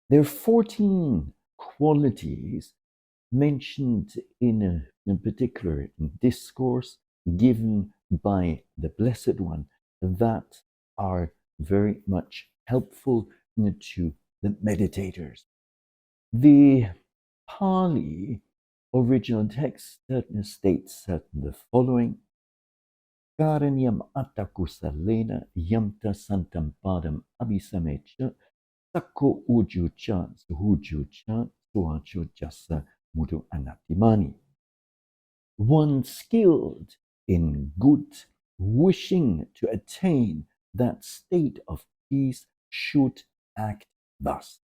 There are 14 qualities mentioned in a particular discourse given by the Blessed One that are very much helpful to the meditators. The Pali original text states the following: Karanyam attakusalena yamta santam padam abhisamecha sakko ujucha suhujucha suacho jasa mudu anatimani. One skilled in good, wishing to attain that state of peace should act thus.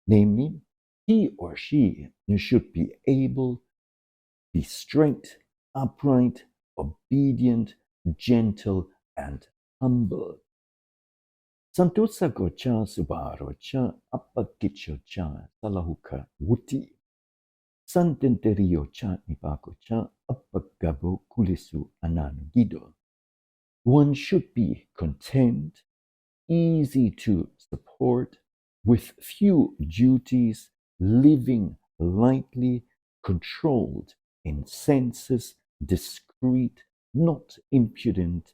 Namely, he or she should be able to be straight, upright, obedient, gentle, and humble. Santosa gocha subarocha appakichocha salahuka wuti. Santenteriocha nipakocha appagabo kulisu ananugido. One should be content, easy to support, with few duties, living lightly, controlled in senses, discreet, not impudent,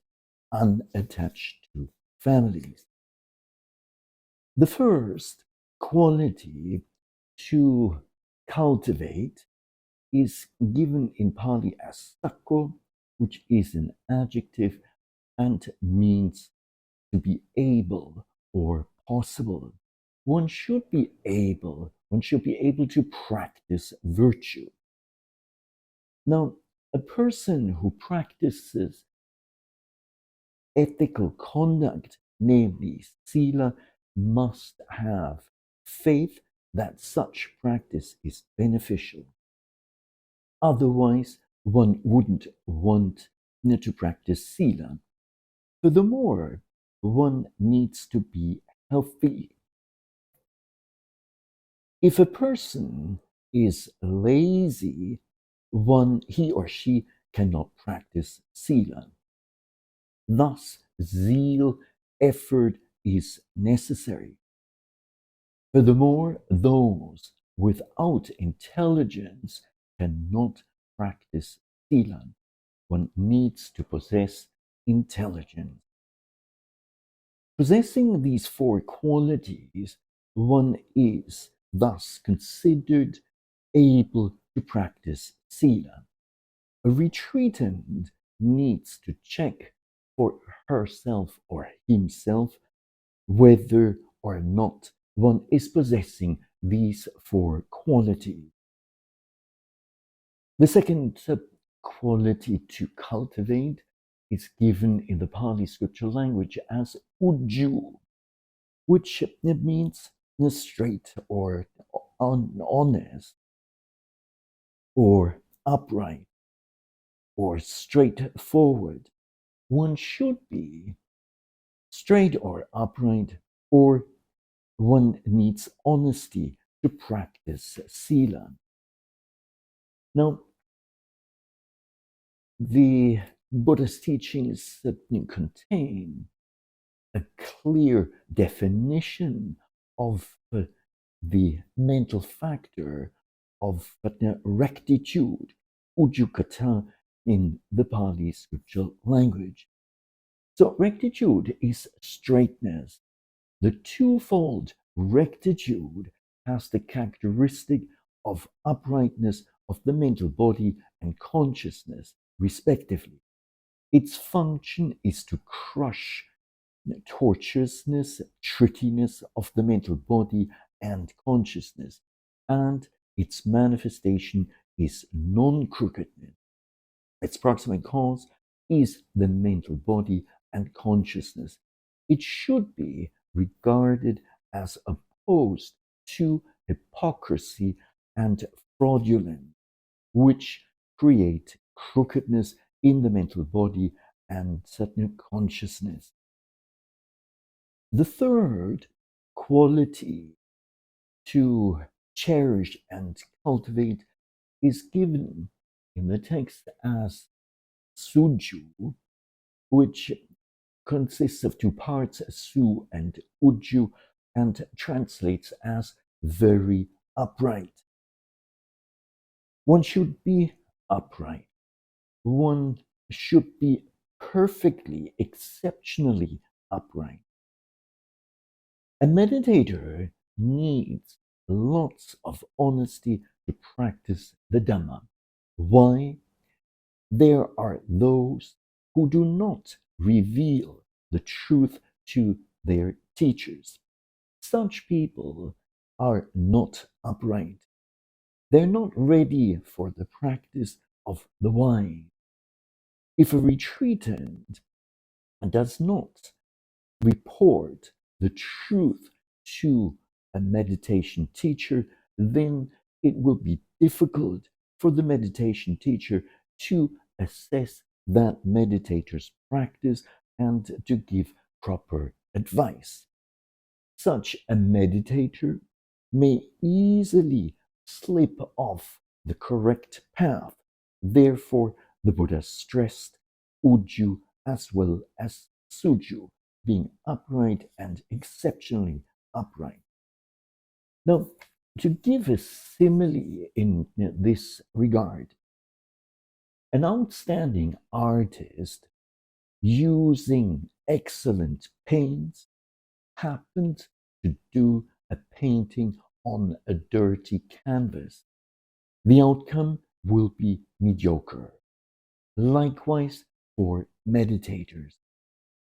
unattached to families. The first quality to cultivate is given in Pali as sakko, which is an adjective and means to be able or possible. One should be able to practice virtue. Now, a person who practices ethical conduct, namely sila, must have faith that such practice is beneficial. Otherwise, one wouldn't want to practice sila. Furthermore, one needs to be healthy. If a person is lazy, he or she cannot practice sila. Thus, zeal, effort is necessary. Furthermore, those without intelligence cannot practice sila. One needs to possess intelligence. Possessing these four qualities, one is thus considered able to practice sila. A retreatant needs to check for herself or himself whether or not one is possessing these four qualities. The second quality to cultivate is given in the Pali scripture language as uju, which means straight or honest or upright or straightforward. One should be straight or upright, or one needs honesty to practice sila. Now, the Buddha's teachings contain a clear definition of the mental factor of rectitude, ujukata, in the Pali scriptural language. So rectitude is straightness. The twofold rectitude has the characteristic of uprightness of the mental body and consciousness, respectively. Its function is to crush tortuousness, trickiness of the mental body and consciousness, and its manifestation is non-crookedness. Its proximate cause is the mental body and consciousness. It should be regarded as opposed to hypocrisy and fraudulence, which create crookedness in the mental body and certain consciousness. The third quality to cherish and cultivate is given in the text as suju, which consists of two parts, su and uju, and translates as very upright. One should be upright. One should be perfectly, exceptionally upright. A meditator needs lots of honesty to practice the Dhamma. Why? There are those who do not reveal the truth to their teachers. Such people are not upright. They're not ready for the practice of the wise. If a retreatant does not report the truth to a meditation teacher, then it will be difficult for the meditation teacher to assess that meditator's practice and to give proper advice. Such a meditator may easily slip off the correct path. Therefore, the Buddha stressed uju as well as suju, being upright and exceptionally upright. Now, to give a simile in this regard, an outstanding artist using excellent paints happened to do a painting on a dirty canvas. The outcome will be mediocre. Likewise for meditators.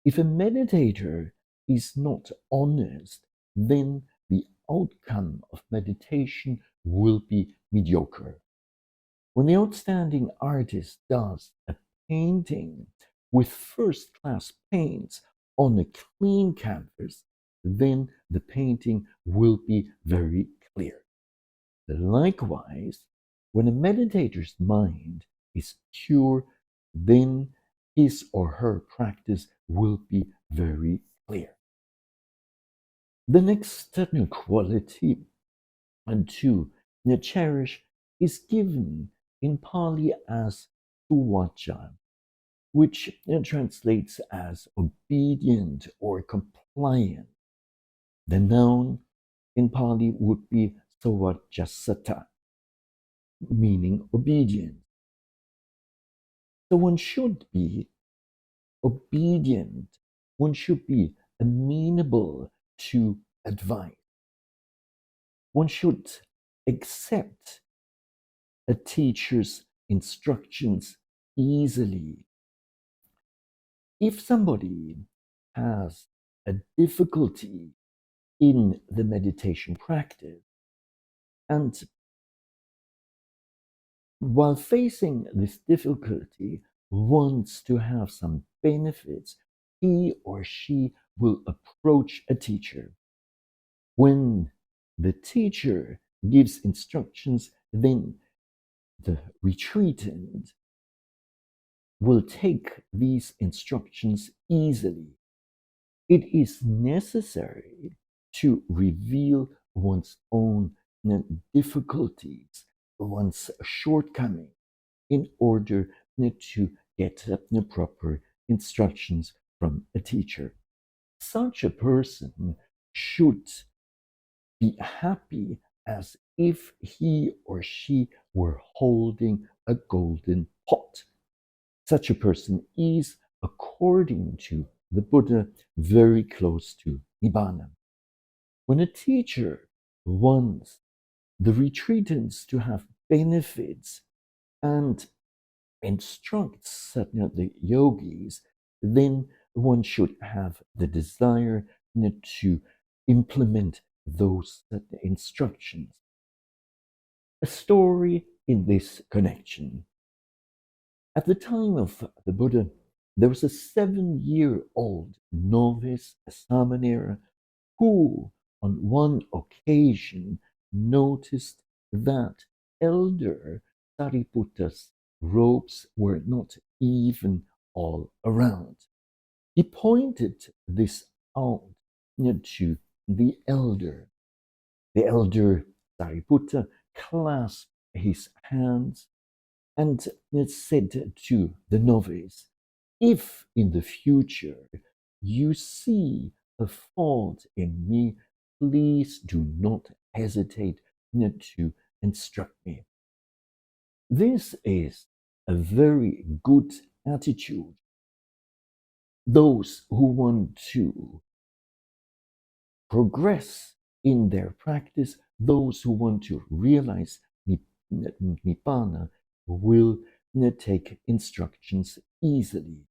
If a meditator is not honest, then the outcome of meditation will be mediocre. When the outstanding artist does a painting with first-class paints on a clean canvas, then the painting will be very clear. Likewise, when a meditator's mind is pure, then his or her practice will be very clear. The next quality to cherish is given in Pali as suvacha, which translates as obedient or compliant. The noun in Pali would be savajasata, meaning obedient. So one should be obedient, one should be amenable to advice. One should accept a teacher's instructions easily. If somebody has a difficulty in the meditation practice, and while facing this difficulty wants to have some benefits, he or she will approach a teacher. When the teacher gives instructions, then the retreatant will take these instructions easily. It is necessary to reveal one's own difficulties, one's shortcomings, in order to get proper instructions from a teacher. Such a person should be happy as if he or she were holding a golden pot. Such a person is, according to the Buddha, very close to Nibbana. When a teacher wants the retreatants to have benefits and instructs the yogis, then one should have the desire to implement those instructions. A story in this connection. At the time of the Buddha, there was a 7-year-old novice, a samanera, who on one occasion noticed that elder Sariputta's robes were not even all around. He pointed this out to the elder. The elder Sariputta clasped his hands and said to the novice, "If in the future you see a fault in me, please do not hesitate to instruct me. This is a very good attitude. Those who want to progress in their practice, those who want to realize Nibbana, will take instructions easily.